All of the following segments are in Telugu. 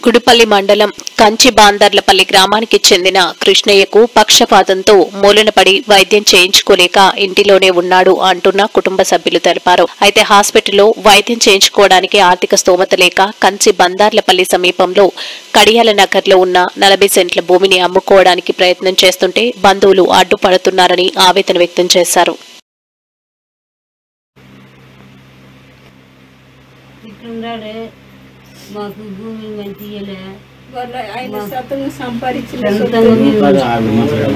కుడుపల్లి మండలం కంచిబాందర్లపల్లి గ్రామానికి చెందిన కృష్ణయ్యకు పక్షపాతంతో మూలనపడి వైద్యం చేయించుకోలేక ఇంటిలోనే ఉన్నాడు అంటున్న కుటుంబ సభ్యులు తెలిపారు. అయితే హాస్పిటల్లో వైద్యం చేయించుకోవడానికి ఆర్థిక స్తోమత లేక కంచిబందార్లపల్లి సమీపంలో కడియాల నగర్లో ఉన్న 40 సెంట్ల భూమిని అమ్ముకోవడానికి ప్రయత్నం చేస్తుంటే బంధువులు అడ్డుపడుతున్నారని ఆవేదన వ్యక్తం చేశారు. మాకు భూమి మంచిగా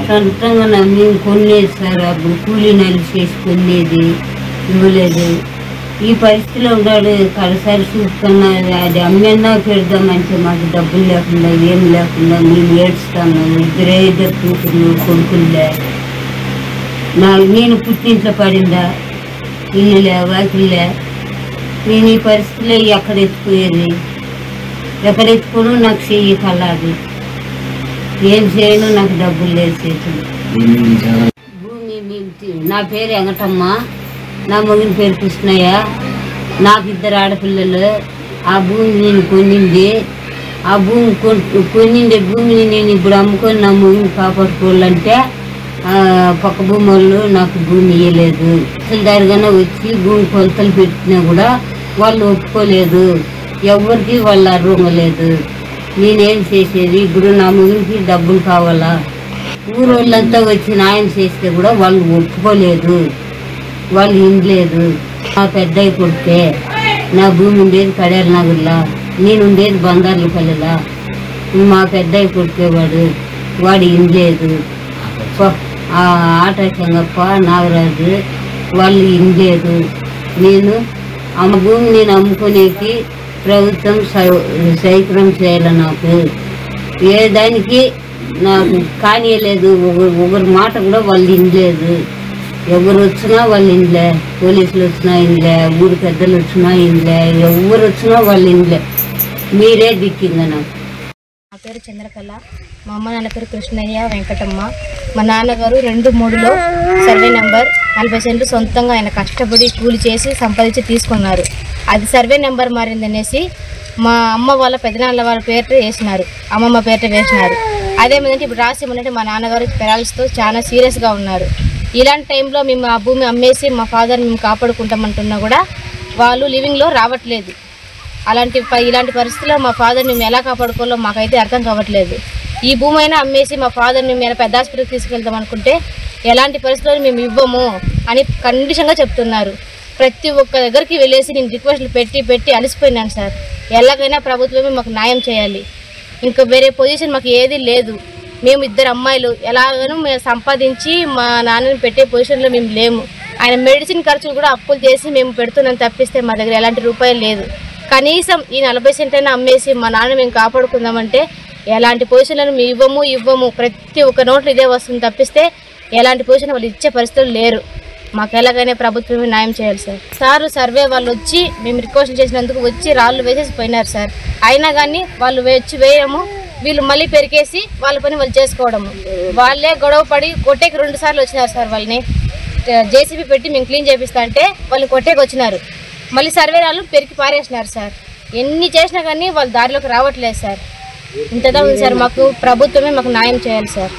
సొంతంగా మేము కొనేస్తారు. అప్పుడు కూలీ నెలలు చేసి కొనేది ఇవ్వలేదు. ఈ పరిస్థితిలో ఉన్నాడు. కడసారి చూస్తున్నా అది అమ్మన్నా పెడదామంటే మాకు డబ్బులు లేకుండా ఏం లేకుండా మేము ఏడుస్తాము. ఇద్దరు కూతురు కొడుకులే. నేను పుట్టింట్లో పడిందా ఇల్లులే వాకిల్లే. నేను ఈ పరిస్థితిలో ఎక్కడ ఎత్తుకోను నాకు చెయ్యి కల్లాది. ఏం చేయను, నాకు డబ్బులు లేదు చేతులు. భూమి నా పేరు వెంకటమ్మ, నా మగిన పేరు కృష్ణయ్య. నాకు 2 ఆడపిల్లలు. ఆ భూమి నేను కొనింది. ఆ భూమి కొనిండే భూమిని నేను ఇప్పుడు అమ్ముకొని నా మగిని కాపాడుకోవాలంటే పక్క భూమి వాళ్ళు నాకు భూమి ఇవ్వలేదు. అసలు దారిగానే వచ్చి భూమి కొలతలు పెట్టినా కూడా వాళ్ళు ఒప్పుకోలేదు. ఎవరికి వాళ్ళు అర్హంగలేదు. నేనేం చేసేది? ఇప్పుడు నా ముగిరికి డబ్బులు కావాలా? ఊరోళ్ళంతా వచ్చి న్యాయం చేస్తే కూడా వాళ్ళు ఒప్పుకోలేదు. వాళ్ళు ఇనలేదు. నా పెద్దయ్య కొడితే నా భూమి ఉండేది కడియాల నగర్లా, నేను ఉండేది బందార్లపల్లిలా. మా పెద్దయ్య కొడికేవాడు, వాడు ఇనలేదు. ఆట చెంగప్ప నాగరాజు వాళ్ళు ఇనలేదు. నేను ఆ భూమి నేను అమ్ముకునేకి ప్రభుత్వం సైక్రం చేయాలి. నాకు ఏ దానికి నాకు కానీయలేదు. ఒకరి మాట కూడా వాళ్ళు ఇనలేదు. ఎవరు వచ్చినా వాళ్ళు ఇనలే. పోలీసులు వచ్చినా ఇనలే, ఊరు పెద్దలు వచ్చినా ఇనలే, ఎవరు వచ్చినా వాళ్ళు ఇనలే. మీరే దిక్కిందా నాకు. నా పేరు చంద్రకళ. మా అమ్మ నాన్న పేరు కృష్ణయ్య, వెంకటమ్మ. మా నాన్నగారు 2-3లో సర్వే నెంబర్ 40 సెంట్లు సొంతంగా ఆయన కష్టపడి కూలి చేసి సంపాదించి తీసుకున్నారు. అది సర్వే నెంబర్ మారిందనేసి మా అమ్మ వాళ్ళ పెద్దనాన్న వాళ్ళ పేరుతో వేసినారు, అమ్మమ్మ పేరుతో వేసినారు. అదేమిటంటే ఇప్పుడు రాసి ఏమంటే మా నాన్నగారు పెరాల్స్తో చాలా సీరియస్గా ఉన్నారు. ఇలాంటి టైంలో మేము ఆ భూమి అమ్మేసి మా ఫాదర్ని మేము కాపాడుకుంటామంటున్నా కూడా వాళ్ళు లివింగ్లో రావట్లేదు. ఇలాంటి పరిస్థితుల్లో మా ఫాదర్ని మేము ఎలా కాపాడుకోవాలో మాకైతే అర్థం కావట్లేదు. ఈ భూమి అయినా అమ్మేసి మా ఫాదర్ని మేము పెద్ద హాస్పిటల్కి తీసుకెళ్తాం అనుకుంటే ఎలాంటి పరిస్థితుల్లో మేము ఇవ్వము అని కండిషన్గా చెప్తున్నారు. ప్రతి ఒక్క దగ్గరికి వెళ్ళేసి నేను రిక్వెస్ట్లు పెట్టి అలసిపోయినాను సార్. ఎలాగైనా ప్రభుత్వమే మాకు న్యాయం చేయాలి. ఇంకా వేరే పొజిషన్ మాకు ఏది లేదు. మేము 2 అమ్మాయిలు ఎలాగనూ మేము సంపాదించి మా నాన్నని పెట్టే పొజిషన్లో మేము లేము. ఆయన మెడిసిన్ ఖర్చులు కూడా అప్పులు చేసి మేము పెడుతున్నాం తప్పిస్తే మా దగ్గర ఎలాంటి రూపాయలు లేదు. కనీసం ఈ 40 సెంట్లైనా అమ్మేసి మా నాన్న మేము కాపాడుకుందామంటే ఎలాంటి పొజిషన్లను మేము ఇవ్వము. ప్రతి ఒక్క నోట్లు ఇదే వస్తుంది తప్పిస్తే ఎలాంటి పొజిషన్ వాళ్ళు ఇచ్చే పరిస్థితులు లేరు. మాకు ఎలాగైనా ప్రభుత్వమే న్యాయం చేయాలి సార్. సర్వే వాళ్ళు వచ్చి మేము రిక్వెస్ట్ చేసినందుకు వచ్చి రాళ్ళు వేసేసి పోయినారు సార్. అయినా కానీ వాళ్ళు వచ్చి వేయము, వీళ్ళు మళ్ళీ పెరికేసి వాళ్ళ పని వాళ్ళు చేసుకోవడము. వాళ్ళే గొడవ పడి కొట్టేకి 2 సార్లు వచ్చినారు సార్. వాళ్ళని జేసీబీ పెట్టి మేము క్లీన్ చేపిస్తా అంటే వాళ్ళు కొట్టేకి వచ్చినారు. మళ్ళీ సర్వే వాళ్ళు పెరికి పారేసినారు సార్. ఎన్ని చేసినా కానీ వాళ్ళు దారిలోకి రావట్లేదు సార్. ఇంతదా ఉంది సార్. మాకు ప్రభుత్వమే మాకు న్యాయం చేయాలి సార్.